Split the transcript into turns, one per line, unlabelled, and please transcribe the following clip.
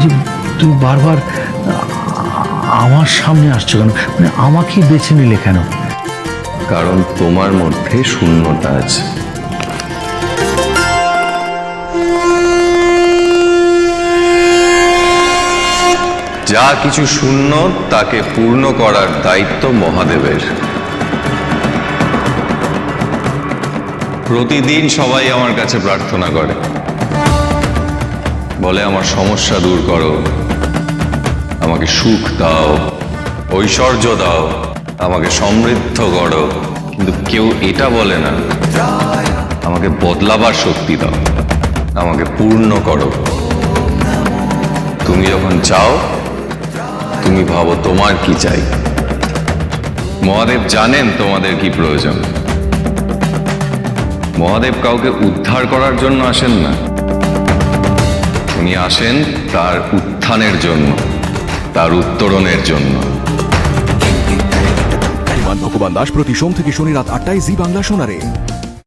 যে তুমি বারবার আমার সামনে আসছো কেন? মানে আমাকেই বেছে নিলে কেন?
কারণ তোমার মধ্যে শূন্যতা আছে। যা কিছু শূন্য তাকে পূর্ণ করার দায়িত্ব মহাদেবের। প্রতিদিন সবাই আমার কাছে প্রার্থনা করে, বলে আমার সমস্যা দূর করো, আমাকে সুখ দাও, ঐশ্বর্য দাও, আমাকে সমৃদ্ধ করো। কিন্তু কেউ এটা বলে না আমাকে বদলাবার শক্তি দাও, আমাকে পূর্ণ করো। তুমি যখন চাও, তুমি ভাবো তোমার কি চাই। মহাদেব জানেন তোমাদের কি প্রয়োজন। মহাদেব কাউকে উদ্ধার করার জন্য আসেন না, উনি আসেন তার উত্থানের জন্য, তার উত্তরণের জন্য।
ভগবান দাস প্রতি সোম থেকে শনি রাত 8টায় জি বাংলা শোনারে।